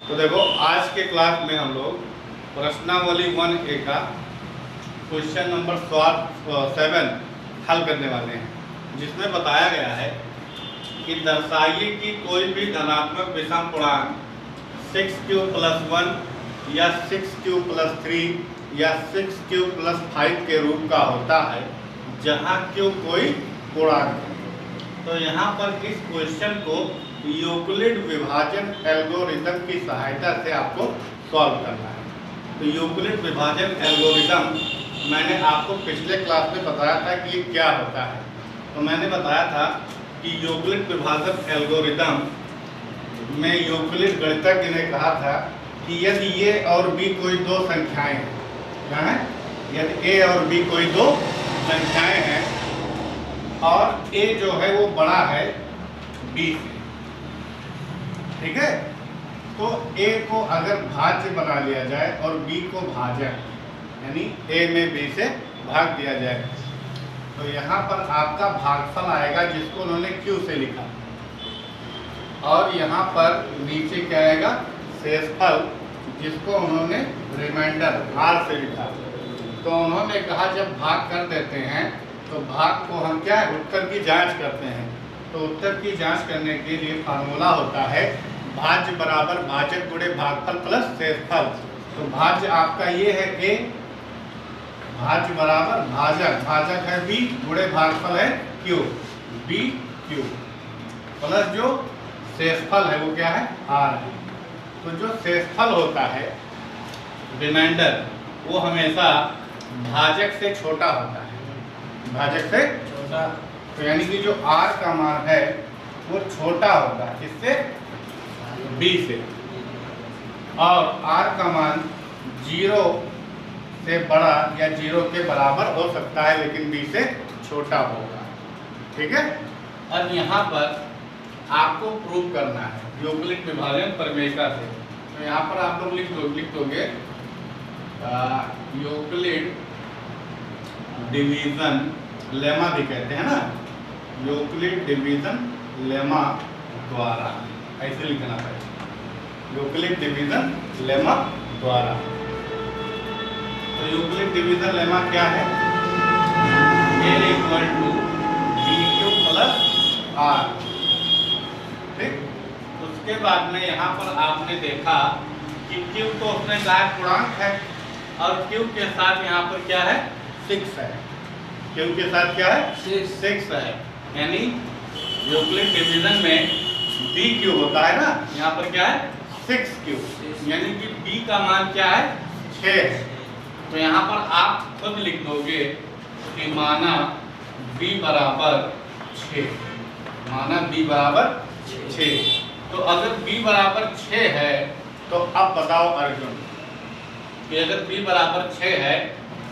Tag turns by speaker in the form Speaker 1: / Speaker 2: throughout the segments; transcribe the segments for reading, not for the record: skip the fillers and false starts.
Speaker 1: तो देखो आज के क्लास में हम लोग प्रश्नावली 1A का क्वेश्चन नंबर 7 हल करने वाले हैं, जिसमें बताया गया है कि दर्शाइए कि कोई भी धनात्मक विषम पूर्णांक 6q + 1 या 6q + 3 या 6q + 5 के रूप का होता है जहाँ q कोई पूर्णांक है। तो यहाँ पर इस क्वेश्चन को यूक्लिड विभाजन एल्गोरिथम की सहायता से आपको सॉल्व करना है। तो यूक्लिड विभाजन एल्गोरिथम मैंने आपको पिछले क्लास में बताया था कि ये क्या होता है। तो मैंने बताया था कि यूक्लिड विभाजन एल्गोरिथम में यूक्लिड गणितज्ञ ने कहा था कि यदि ए और बी कोई दो संख्याएं हैं, क्या है, यदि ए और बी कोई दो संख्याएं हैं और ए जो है वो बड़ा है बी से, ठीक है, तो a को अगर भाज्य बना लिया जाए और b को भाजक यानी a में b से भाग दिया जाए, तो यहाँ पर आपका भागफल आएगा जिसको उन्होंने q से लिखा, और यहाँ पर नीचे क्या आएगा, शेषफल, जिसको उन्होंने रिमाइंडर r से लिखा। तो उन्होंने कहा जब भाग कर देते हैं तो भाग को हम क्या है, उत्तर की जांच करते हैं। तो उत्तर की जांच करने के लिए फार्मूला होता है भाज्य बराबर भाजक गुणे भागफल प्लस शेषफल। तो भाज्य आपका ये है a, भाज्य बराबर भाजक, भाजक है b गुणे भागफल है q, b q प्लस जो शेषफल है वो क्या है, r है। तो जो शेषफल होता है रिमाइंडर, वो हमेशा भाजक से छोटा होता है, भाजक से छोटा। तो यानी कि जो r का मान है वो छोटा होगा किससे, b से, और r का मान 0 से बड़ा या 0 के बराबर हो सकता है लेकिन b से छोटा होगा, ठीक है। अब यहाँ पर आपको प्रूव करना है यूक्लिड विभाजन प्रमेय से। तो यहाँ पर आप लोग लिख दोगे यूक्लिड डिवीजन लेमा भी कहते हैं ना, यूक्लिड डिवीजन लेमा द्वारा, ऐसे लिखना पड़ेगा, यूक्लिड डिवीजन लेमा द्वारा। तो यूक्लिड डिवीजन लेमा क्या है, L = BQ + R, ठीक। उसके बाद में यहाँ पर आपने देखा कि Q तो उसने कहा पूर्णांक है और Q के साथ यहाँ पर क्या है, 6 है, Q के साथ क्या है, 6 है, यानी यूक्लिड डिवीजन में BQ होता है ना, यहाँ पर क्या है 6Q, यानी कि B का मान क्या है, 6 है। तो यहाँ पर आप खुद लिख दोगे कि माना B बराबर 6, माना B बराबर 6। तो अगर B बराबर 6 है तो अब बताओ अर्जुन कि अगर B बराबर 6 है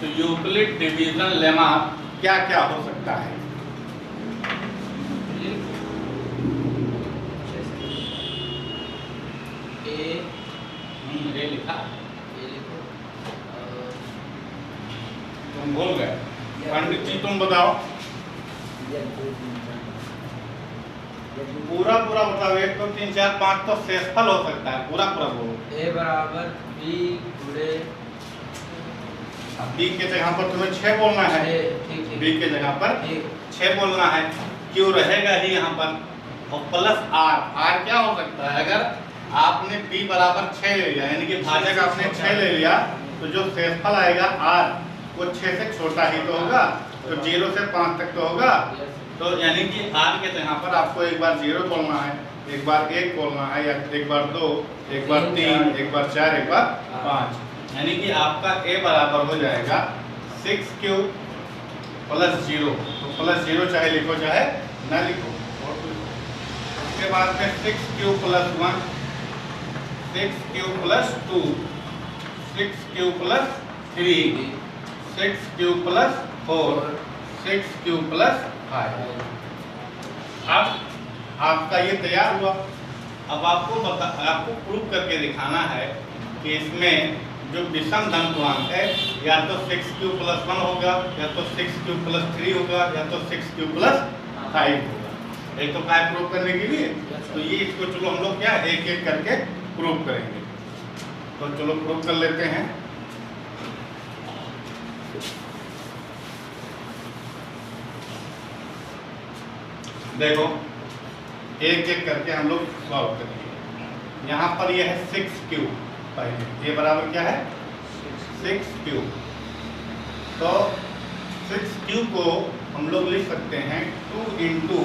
Speaker 1: तो यूक्लिड डिवीजन लेमा क्या क्या हो सकता है। ए लिखा, तुम बोल गए, पंडित जी तुम बताओ, पूरा बताओ, 1 2 3 4 5 तो शेषफल हो सकता है, पूरा बोलो।
Speaker 2: a बराबर b गुणे,
Speaker 1: b के जगह पर तुम्हें 6 बोलना है, b के जगह पर 6 बोलना है, q रहेगा ही यहाँ पर, और प्लस r क्या हो सकता है, अगर आपने b बराबर 6 ले लिया यानी कि भाजक आपने 6 ले लिया तो जो शेषफल आएगा r वो 6 से छोटा ही तो होगा, तो 0 से 5 तक तो होगा। तो यानी कि r के जगह पर आपको एक बार 0 बोलना है, एक बार 1 बोलना है, या एक बार 2, एक बार 3, एक बार 4, एक बार 5, यानी कि आपका a बराबर हो जाएगा 6q + 0। तो +0 चाहे लिखो चाहे ना लिखो। उसके बाद में 6q + 1, 6q + 2, 6q + 3, 6q + 4, 6q + 5। अब आपका ये तैयार हुआ। अब आपको प्रूव करके दिखाना है कि इसमें जो विषम धन पूर्णांक है या तो 6q + 1 होगा, या तो 6q + 3 होगा, या तो 6q + 5 होगा। एक तो क्या प्रूव करने के लिए, तो ये इसको चलो हम लोग क्या एक एक करके प्रूव करेंगे। तो चलो प्रूव कर लेते हैं। देखो एक एक करके हम लोग सॉल्व करेंगे। यहाँ पर यह है 6 क्यूब, पहले ये बराबर क्या है 6 क्यूब। तो 6 क्यूब को हम लोग लिख सकते हैं 2 इंटू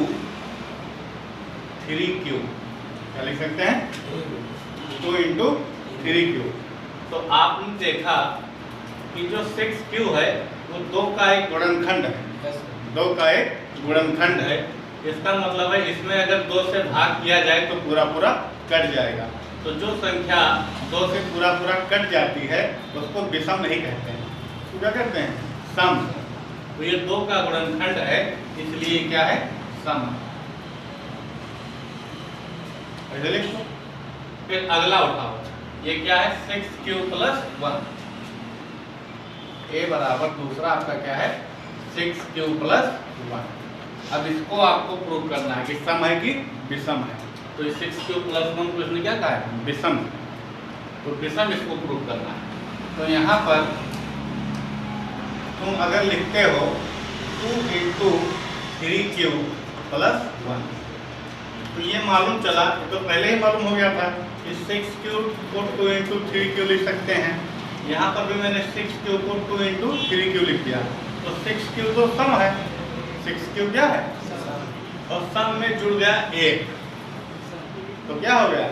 Speaker 1: 3 क्यूब। क्या लिख सकते हैं 2 इंटू 3 क्यूब। तो आपने देखा कि जो 6 क्यूब है वो 2 का एक गुणनखंड है, 2 का एक गुणनखंड है। इसका मतलब है इसमें अगर 2 से भाग किया जाए तो पूरा पूरा कट जाएगा। तो जो संख्या 2 से पूरा पूरा कट जाती है उसको विषम नहीं कहते हैं, तो क्या कहते हैं सम। तो ये 2 का गुणनखंड है इसलिए क्या है सम। ऐसे लिख दो। फिर अगला उठाओ, ये क्या है 6 क्यूब प्लस 1। ए बराबर दूसरा आपका क्या है 6 क्यूब प्लस 1। अब इसको आपको प्रूव करना है कि सम है कि विषम है। तो 6 क्यूब प्लस 1 को इसने क्या कहा है विषम। तो विषम इसको प्रूव करना है। तो यहाँ पर तुम अगर लिखते हो 2 इंटू 3 क्यूब प्लस 1, तो ये मालूम चला, तो पहले ही मालूम हो गया था कि 6 क्यूब को 2 इंटू 3 क्यूब लिख सकते हैं। यहाँ पर भी मैंने 6 क्यूब को 2 इंटू 3 क्यूब लिख दिया। तो 6 क्यूब तो सम है, 6 क्यूब क्या है और सम में जुड़ गया 1, तो क्या हो गया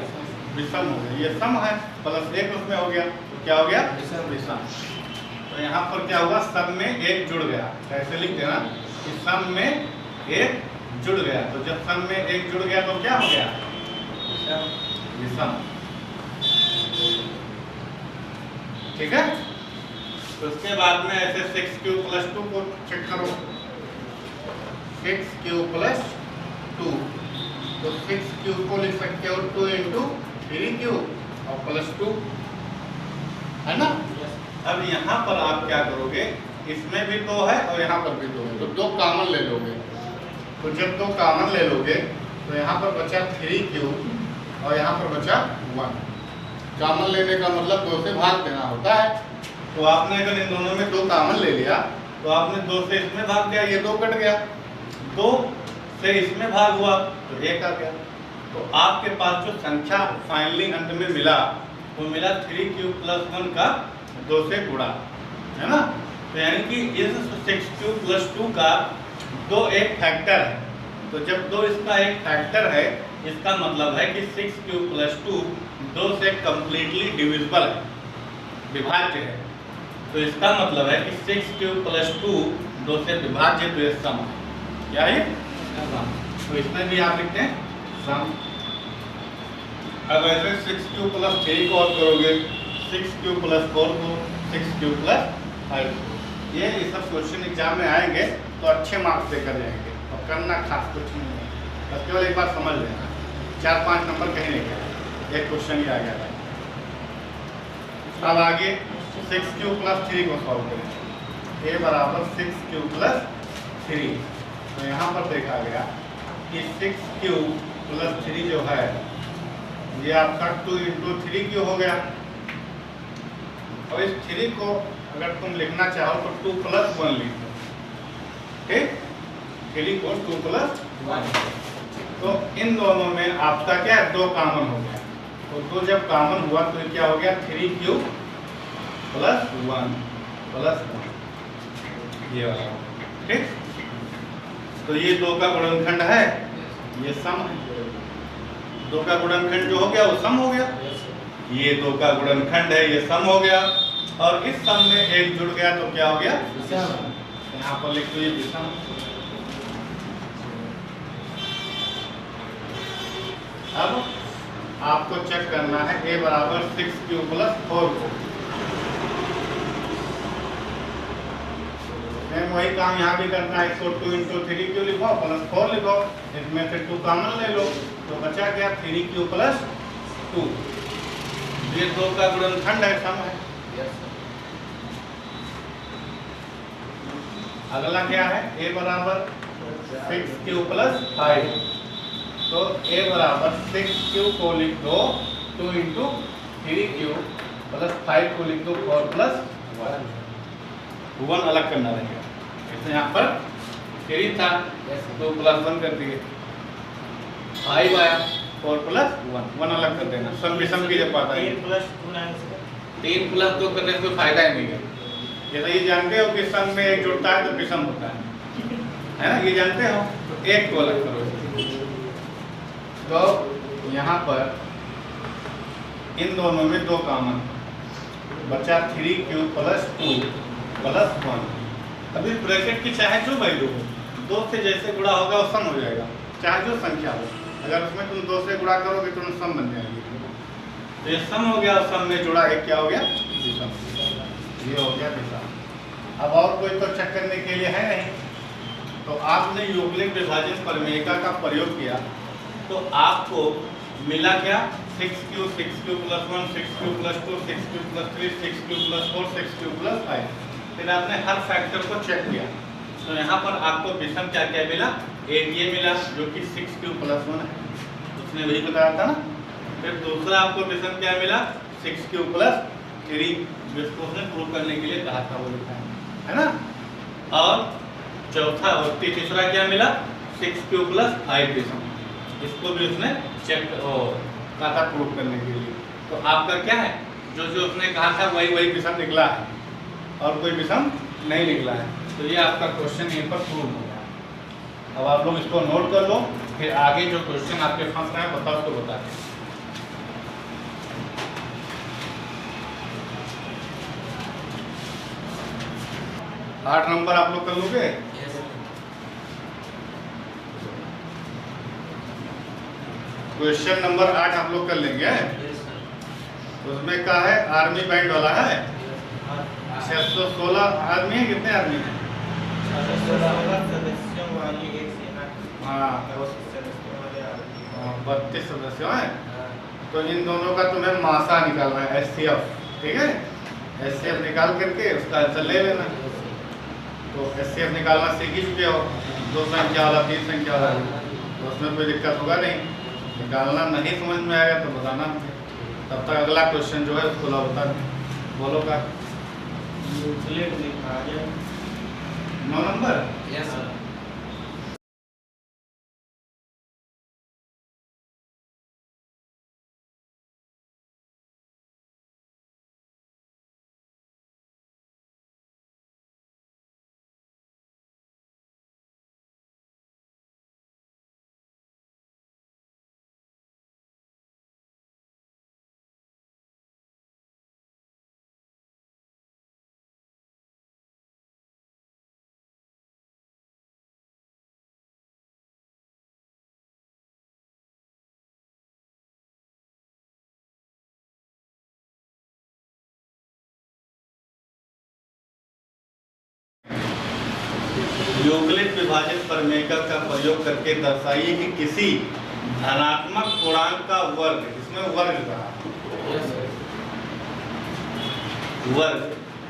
Speaker 1: विषम हो गया। ये सम है प्लस 1 उसमें हो गया, तो क्या हो गया विषम। तो यहाँ पर क्या हुआ सम में 1 जुड़ गया। ऐसे लिख देना कि सम में 1 जुड़ गया। तो जब सम में 1 जुड़ गया तो क्या हो गया विषम। ठीक है। तो उसके बाद में ऐसे 6 क्यूब प्लस 2 को चेक करो। 6 क्यूब प्लस 2, तो 6 क्यूब को लिख सकते हो 2 इंटू 3 क्यूब और प्लस 2, है ना। अब यहाँ पर आप क्या करोगे, इसमें भी 2 है और यहाँ पर भी 2 है, तो 2 कॉमन ले लोगे। तो जब 2 कॉमन ले लोगे तो यहाँ पर बचा 3 क्यूब और यहाँ पर बचा 1। कॉमन लेने का मतलब 2 से भाग देना होता है। तो आपने अगर इन दोनों में 2 कॉमन ले लिया तो आपने 2 से इसमें भाग दिया, ये 2 कट गया, 2 से इसमें भाग हुआ तो 1 आ गया। तो आपके पास जो संख्या फाइनली अंत में मिला वो मिला 3 क्यूब प्लस 1 का 2 से गुणा, है ना। तो यानी कि इस 6 क्यूब प्लस 2 का 2 एक फैक्टर है। तो जब 2 इसका एक फैक्टर है इसका मतलब है कि 6 क्यूब प्लस 2 2 से कम्प्लीटली डिविजिबल है, विभाज्य है। तो इसका मतलब है कि 6 क्यूब प्लस 2 2 से विभाज्य, तो ये सम है। क्या है सम। तो इसमें भी आप लिखते हैं सम। अब ऐसे 6 क्यूब प्लस 3 को और करोगे, 6 क्यूब प्लस 4 को, 6 क्यूब प्लस 5 को। ये सब क्वेश्चन एग्जाम में आएंगे तो अच्छे मार्क्स देकर जाएंगे और करना खास कुछ नहीं है, बस केवल एक बार समझ लेना। 4-5 नंबर कहीं नहीं गया, एक क्वेश्चन ही आ गया था। अब आगे 6 क्यूब प्लस 3 को सॉल्व करें। ए बराबर 6 क्यूब प्लस 3। तो यहाँ पर देखा गया कि 6 क्यूब प्लस 3 जो है ये आपका 2 इंटू 3 क्यूब हो गया। और इस 3 को अगर तुम लिखना चाहो तो 2 प्लस 1 लिख दो, ठीक। 3 को 2 प्लस 1। तो इन दोनों में आपका क्या है 2 कॉमन हो गया। तो 2 जब कॉमन हुआ तो क्या हो गया 3 क्यूब प्लस 1 प्लस 1, ये वाला, ठीक। तो ये 2 का गुणनखंड है, ये सम है। 2 का गुणनखंड जो हो गया वो सम हो गया। ये 2 का गुणनखंड है, ये सम हो गया। और इस सम में 1 जुड़ गया तो क्या हो गया विषम। यहाँ पर लिख दो ये विषम। अब आपको चेक करना है a बराबर 6 क्यूब प्लस 4 को। वही काम यहाँ भी करना है, इसको 2 इंटू 3 क्यूब लिखो प्लस 4 लिखो, इसमें से 2 कॉमन ले लो तो बचा गया 3 क्यूब प्लस 2। ये 2 का गुणनखंड है, सम है। अगला क्या है a बराबर 6 क्यूब प्लस 5। तो a बराबर 6 क्यूब को लिख दो 2 इंटू 3 क्यूब प्लस 5 को लिख दो 4 प्लस 1 अलग करना रहेगा। जैसे यहाँ पर 3 था, 2 प्लस 1 कर दिए, 5 आया, 4 प्लस 1 अलग कर देना। सम विषम की जब बात आई 3 प्लस 2 करने से कोई फायदा ही नहीं है। जैसे ये जानते हो कि सम में एक जुड़ता है तो विषम होता है ना, ये जानते हो। तो एक को अलग करो। तो यहाँ पर इन दोनों में 2 कॉमन बचा, 3 क्यूब प्लस 2 प्लस 1। अभी ब्रैकेट की चाहे जो वैल्यू हो, 2 से जैसे गुणा होगा वो सम हो जाएगा, चाहे जो संख्या हो। अगर उसमें तुम 2 से गुणा करोगे तो सम बन जाएगी। तो ये सम हो गया और सम में जुड़ा एक क्या हो गया, विषम। ये हो गया विषम। अब और कोई तो चेक करने के लिए है नहीं, तो आपने योगलिक विभाजन प्रमेयिका का प्रयोग किया तो आपको मिला क्या, 6 cube plus 1, 6 cube plus 2, 6 cube plus 3, 6 cube plus 4, 6 cube plus 5। फिर आपने हर फैक्टर को चेक किया तो यहाँ पर आपको विषम क्या क्या मिला, एक ये मिला जो कि 6 क्यूब प्लस 1 है, उसने वही बताया था ना। फिर दूसरा आपको विषम क्या मिला, 6 क्यूब प्लस 3, जिसको उसने प्रूव करने के लिए कहा था, वो लिखा है ना। और चौथा और तीसरा क्या मिला, 6 क्यूब प्लस 5 विषम, इसको भी उसने चेक कहा था प्रूव करने के लिए। तो आपका क्या है, जो जो उसने कहा था वही विषम निकला है और कोई विषम नहीं निकला है। तो ये आपका क्वेश्चन यहीं पर प्रूव हो गया। अब आप लोग इसको नोट कर लो, फिर आगे जो क्वेश्चन आपके फंस रहे हैं बताओ तो बता दें। 8 नंबर आप लोग कर लोगे। क्वेश्चन नंबर 8 आप लोग कर लेंगे। उसमें क्या है, आर्मी बैंड वाला है। 616 आदमी है, कितने आदमी है? हाँ 32 सदस्य हैं। तो इन दोनों का तुम्हें मासा निकालना है, SCF, ठीक है। SCF निकाल करके उसका आंसर ले लेना। तो SCF निकालना सीख ही चुके हो, 2 संख्या वाला 3 संख्या वाला, तो उसमें कोई दिक्कत होगा नहीं। निकालना नहीं समझ में आएगा तो बताना, तब तक अगला क्वेश्चन जो है उसको ला बता बोलो का। 9 नंबर।
Speaker 2: Yes sir.
Speaker 1: योगलिक विभाजन प्रमेयिका का प्रयोग करके दर्शाइए कि किसी धनात्मक पूर्णांक का वर्ग, इसमें वर्ग कहा, वर्ग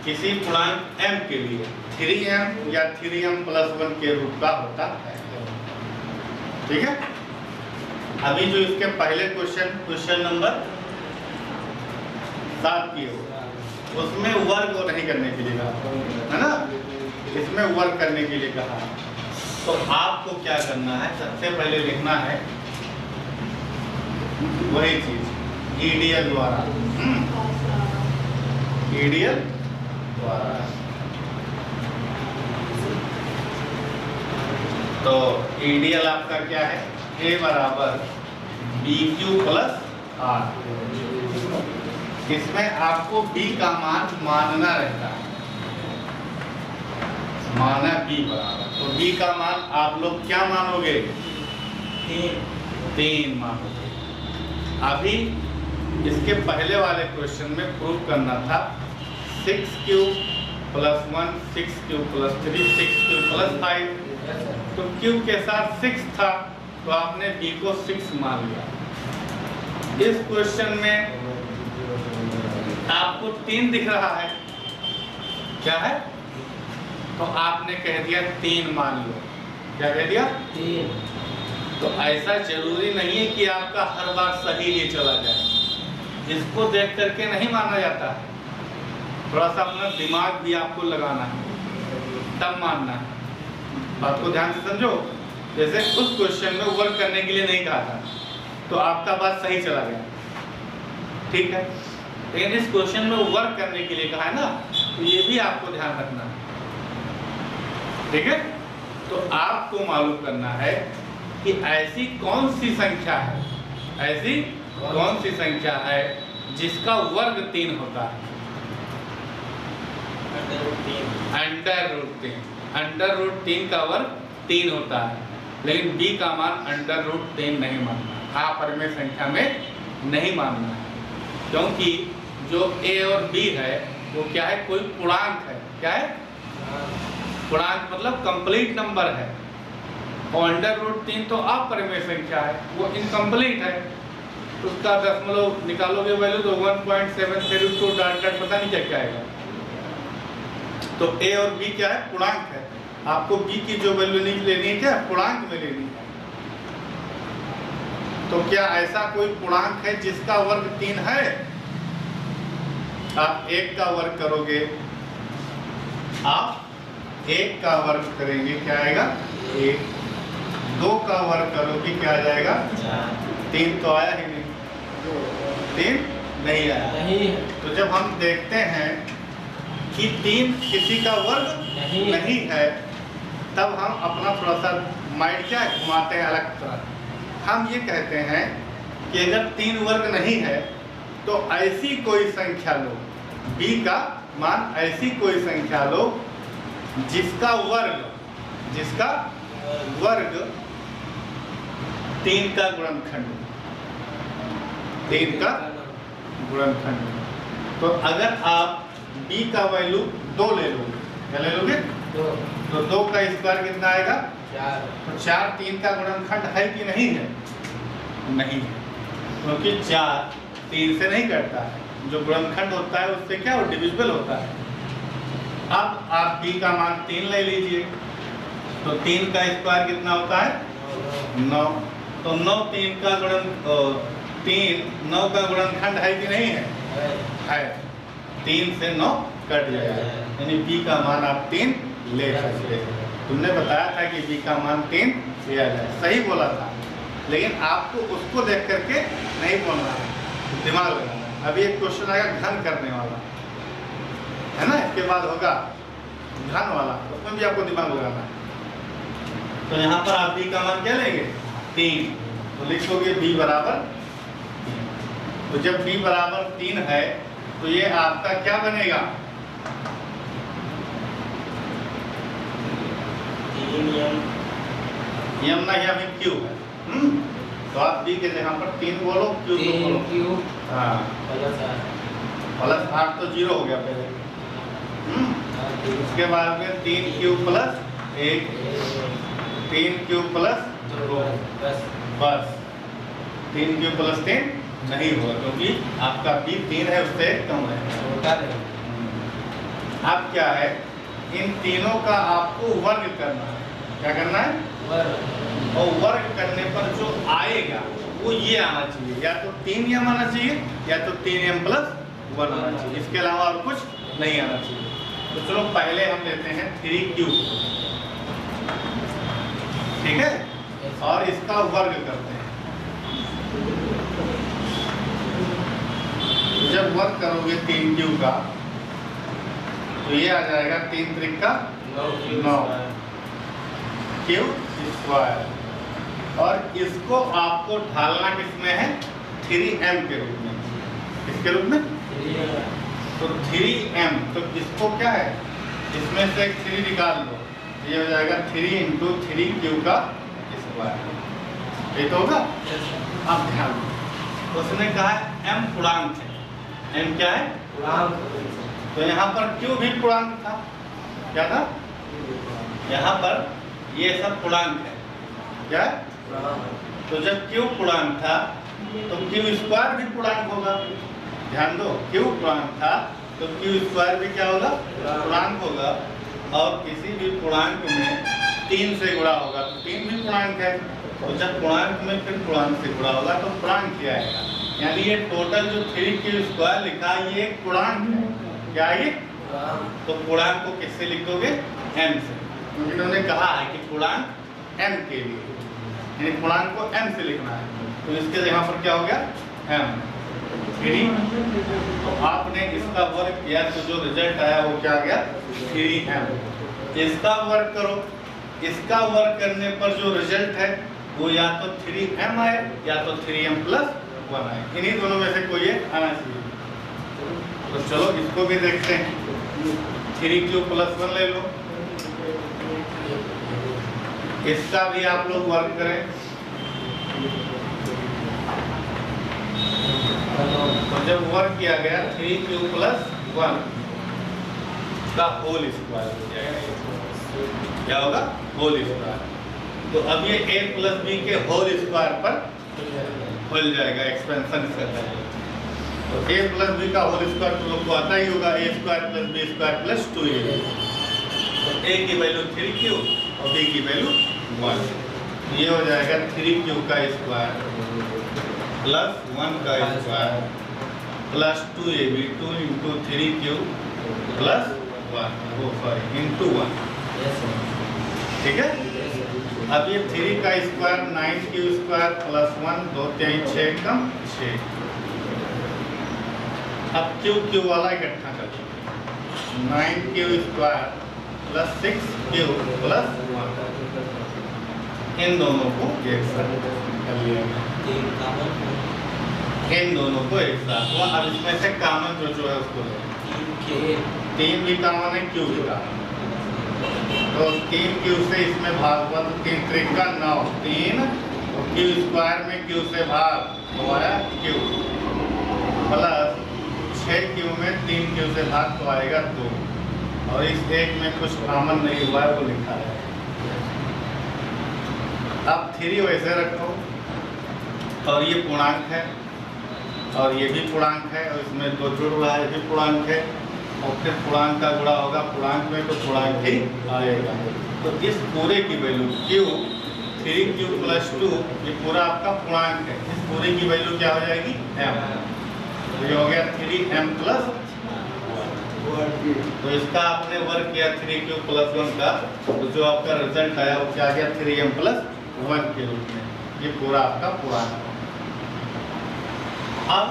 Speaker 1: किसी पूर्णांक m के लिए 3m या 3m प्लस 1 के रूप का होता है। ठीक है। अभी जो इसके पहले क्वेश्चन नंबर 7 की हो, उसमें वर्ग नहीं करने के लिए कहा है ना, इसमें वर्क करने के लिए कहा। तो आपको क्या करना है, सबसे पहले लिखना है वही चीज ईडीएल द्वारा, ईडीएल द्वारा। तो ईडीएल आपका क्या है, ए बराबर BQ प्लस R। इसमें आपको B का मान मानना रहता है, माना B बराबर, तो B का मान आप लोग क्या मानोगे, 3 मानोगे। अभी इसके पहले वाले क्वेश्चन में प्रूव करना था 6 cube plus 1, 6 cube plus 3, 6 cube plus 5। तो क्यूब के साथ 6 था तो आपने B को 6 मान लिया। इस क्वेश्चन में आपको 3 दिख रहा है, क्या है, तो आपने कह दिया 3 मान लो। क्या कह दिया, 3। तो ऐसा जरूरी नहीं है कि आपका हर बार सही ये चला जाए, इसको देख करके नहीं माना जाता है, थोड़ा सा अपना दिमाग भी आपको लगाना है तब मानना है। बात को ध्यान से समझो। जैसे उस क्वेश्चन में वर्क करने के लिए नहीं कहा था तो आपका बात सही चला गया, ठीक है। लेकिन इस क्वेश्चन में वर्क करने के लिए कहा है ना, तो ये भी आपको ध्यान रखना है, ठीक है। तो आपको मालूम करना है कि ऐसी कौन सी संख्या है, ऐसी कौन सी संख्या है जिसका वर्ग 3 होता है। अंडर रूट 3 का वर्ग 3 होता है, लेकिन b का मान अंडर रूट 3 नहीं मानना, अपरिमेय संख्या में नहीं मानना है, क्योंकि जो a और b है वो क्या है, कोई पूर्णांक है। क्या है? पूर्णांक मतलब कंप्लीट नंबर है, और अंडर रूट 3 तो अपरिमेय संख्या है, वो इनकम्प्लीट है। उसका दशमलव निकालोगे वैल्यू तो 1.732 डॉट डॉट पता नहीं क्या क्या आएगा। तो a और b क्या है, पूर्णांक है। आपको b की जो वैल्यू नहीं लेनी है, क्या पूर्णांक में लेनी है। तो क्या ऐसा कोई पूर्णांक है जिसका वर्ग 3 है? आप 1 का वर्ग करोगे, आप 1 का वर्ग करेंगे क्या आएगा 1, 2 का वर्ग करोगे क्या आ जाएगा 3, तो आया ही नहीं, 3 नहीं आया।
Speaker 2: नहीं।
Speaker 1: तो जब हम देखते हैं कि 3 किसी का वर्ग नहीं है, तब हम अपना थोड़ा सा माइंड क्या घुमाते हैं अलग तरह। हम ये कहते हैं कि अगर 3 वर्ग नहीं है तो ऐसी कोई संख्या लो, b का मान ऐसी कोई संख्या लो जिसका वर्ग 3 का गुणनखंड, 3 का गुणनखंड। तो अगर आप b का वैल्यू 2 ले लोगे, क्या ले लोगे? तो 2 का स्क्वायर कितना आएगा
Speaker 2: 4।
Speaker 1: तो 4 3 का गुणनखंड है कि नहीं है? नहीं है, क्योंकि 4 3 से नहीं कटता है। जो गुणनखंड होता है उससे क्या वो डिविजिबल होता है। अब आप b का मान 3 ले लीजिए, तो 3 का स्क्वायर कितना होता है 9। तो 9 3 का गुणनखंड है कि नहीं है? 3 से 9 कट जाएगा, यानी b का मान आप 3 ले सकते हैं। तुमने बताया था कि b का मान 3 लिया जाए, सही बोला था, लेकिन आपको उसको देख करके नहीं बोलना है, दिमाग लगाना है। अभी एक क्वेश्चन आएगा घन करने वाला, है ना, इसके बाद होगा घन वाला, उसमें भी आपको दिमाग लगाना है। तो यहाँ पर आप b का मान क्या लेंगे 3, तो लिखोगे b बराबर 3। तो जब b बराबर 3 है तो ये आपका क्या बनेगा, यम ना, या फिर क्यू है। तो आप b के जगह पर 3 बोलो, क्यू तो बोलो। हाँ, प्लस 8 तो 0 हो गया पहले। उसके बाद में 3 क्यू प्लस 1, 3 क्यू प्लस 2, बस 3 क्यू प्लस 3 नहीं होगा, क्योंकि आपका b 3 है उससे कम है। अब क्या है, इन तीनों का आपको वर्ग करना है। क्या करना है? और वर्ग करने पर जो आएगा वो ये आना चाहिए, या तो 3m आना चाहिए या तो 3m प्लस 1 आना चाहिए, इसके अलावा और कुछ नहीं आना चाहिए। तो चलो पहले हम लेते हैं 3q, ठीक है, और इसका वर्ग करते हैं। जब वर्ग करोगे 3q का तो ये आ जाएगा 3 त्रिक का 9 क्यू स्क्वायर, और इसको आपको ढालना किसमें है 3m के रूप में। किसके रूप में? तो 3m, तो इसको क्या है, इसमें से 3 निकाल दो, ये हो जाएगा 3 × 3q का स्क्वायर, ये तो होगा। अब ध्यान दो, उसने कहा है m पूर्णांक है, m क्या है पूर्णांक, तो यहाँ पर q भी पूर्णांक था। क्या था? यहाँ पर ये सब पूर्णांक है, क्या? तो जब q पूर्णांक था तो q स्क्वायर भी पूर्णांक होगा। ध्यान दो, q पूर्णांक था तो q स्क्वायर भी क्या होगा पूर्णांक होगा, और किसी भी पूर्णांक में 3 से गुणा होगा तो 3 भी पूर्णांक है। तो जब पूर्णांक में फिर पूर्णांक से गुणा होगा तो पूर्णांक क्या आएगा, यानी ये टोटल जो 3q² लिखा है ये एक पूर्णांक है। क्या है ये? तो पूर्णांक को किससे लिखोगे? m से। क्योंकि इन्होंने कहा है कि पूर्णांक m के लिए, यानी पूर्णांक को m से लिखना है। तो इसके यहाँ पर क्या हो गया? m 3। तो आपने इसका वर्ग किया तो जो रिजल्ट आया वो क्या गया? 3m। इसका वर्ग करो, इसका वर्ग करने पर जो रिजल्ट है वो या तो 3m आए या तो 3m+1 आए। इन्हीं दोनों में से कोई एक आना चाहिए। तो चलो इसको भी देखते हैं। 3q+1 ले लो, इसका भी आप लोग वर्ग करें। तो जब वर्ग किया गया 3q+1 का होल स्क्वायर हो जाएगा। क्या होगा? Whole square. तो अब ये a + b के होल स्क्वायर पर खुल जाएगा, एक्सपेंशन इसका करेंगे। तो a + b का होल स्क्वायर तो लोग को आता ही होगा, a² + b² + 2a। तो a की वैल्यू 3q और b की वैल्यू 1। ये हो जाएगा 3q² + 1 का स्क्वायर प्लस 2ab 2 × 3q + 1 × 1। ठीक है। अब ये 3 का स्क्वायर 9q² + 1 2 3 6 कम 6। अब q वाला इकट्ठा कर लो, 9q² + 6q + 1। इन दोनों को एक साथ कर लिया, इन दोनों को एक साथ हुआ। अब इसमें से कॉमन जो है उसको ले, 3 भी कॉमन है, q भी कॉमन है। तो 3q से इसमें भाग हुआ तो 3 × 3 = 9, 3 और q² में q से भाग तो आया q प्लस 6q में 3q से भाग तो आएगा 2। और इस एक में कुछ कॉमन नहीं हुआ है वो लिखा है। अब 3 वैसे रखो और ये पूर्णांक है और ये भी पूर्णांक है और इसमें 2 जुड़ रहा है, ये भी पूर्णांक है और फिर पूर्णांक का गुणा होगा पूर्णांक में तो पूर्णांक ही आएगा। तो इस पूरे की वैल्यू q 3q + 2 ये पूरा आपका पूर्णांक है। इस पूरे की वैल्यू क्या हो जाएगी? m। तो ये हो गया 3m+1। तो इसका आपने वर्ग किया 3q+1 का, तो जो आपका रिजल्ट आया वो क्या गया? 3m+1 के रूप में। ये पूरा आपका पूर्णांक। अब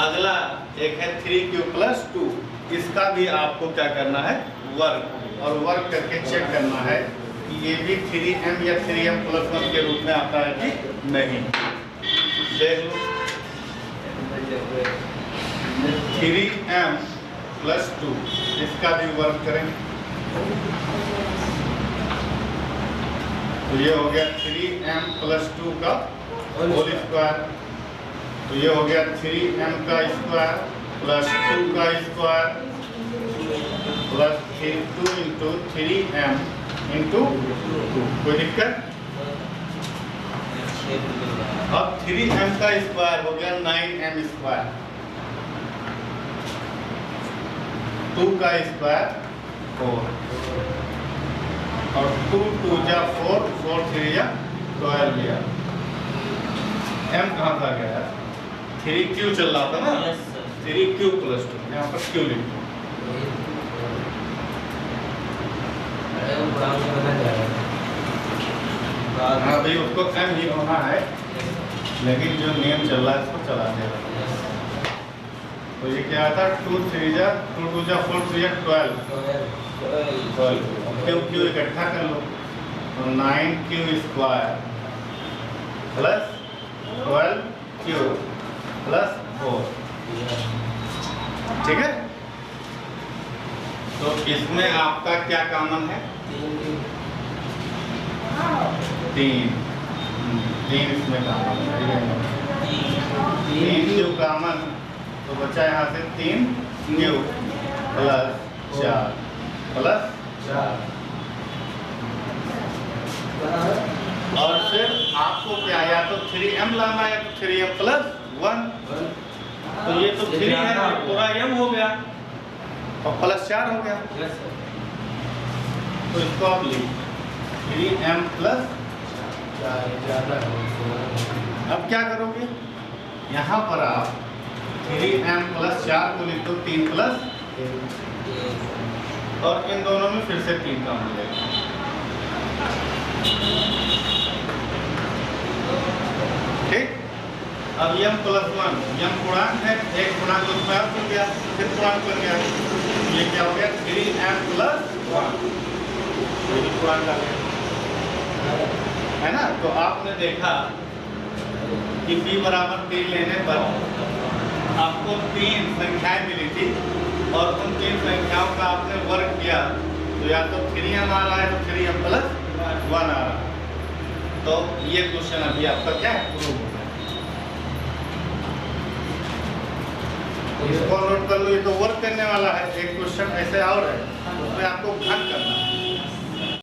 Speaker 1: अगला एक है 3q + 2। इसका भी आपको क्या करना है? वर्ग। और वर्ग करके चेक करना है कि ये भी 3m या 3m+1 के रूप में आता है कि नहीं। देख लो 3m+2 इसका भी वर्ग करें तो ये हो गया 3m+2 का होल स्क्वायर। तो ये हो गया 3m² + 2 का स्क्वायर प्लस 2 × 3m × 2। कोई दिक्कत? अब 3m का स्क्वायर हो गया 9m², 2 का स्क्वायर 4 और 2 × 2 = 4, 4 × 3 = 12 लिया। m कहाँ था गया? 3q चल रहा था ना, 3q + 2 यहाँ पर q लिखो। हाँ भाई उसको m ही होना है, लेकिन जो नियम चल रहा है इसको चला देगा। तो ये क्या था? 2 × 3 = 2 × 2 = 4 3 = 12। q इकट्ठा कर लो तो 9q² + 12q + 4। ठीक है। तो इसमें आपका क्या कॉमन है? 3 इसमें कॉमन है। 3q कॉमन तो बचा यहाँ से 3q + 4 + 4। और फिर आपको क्या, या तो 3m लाना है तो 3m+1। तो ये तो 3 है, पूरा m हो गया और +4 हो गया। तो इसको आप लिखिए 3m+4। अब क्या करोगे? यहाँ पर आप 3m + 4 को लिख दो 3 + और इन दोनों में फिर से 3 का मिलेगा। ठीक। अब m + 1 m पूर्णांक है, एक पूर्णांक उसमें आप बन गया, फिर पूर्णांक बन गया, ये क्या हो गया 3m + 1, ये भी पूर्णांक आ गया, है ना। तो आपने देखा कि b = 3 लेने पर आपको 3 संख्याएं मिली थी और उन 3 संख्याओं का आपने वर्ग किया तो या तो 3m आ रहा है तो 3m + 1 आ रहा है। तो ये क्वेश्चन अभी आपका क्या है, प्रूव हो गया। इसको नोट कर लो, ये तो वर्क करने वाला है। एक क्वेश्चन ऐसे और है उसमें आपको भाग करना है।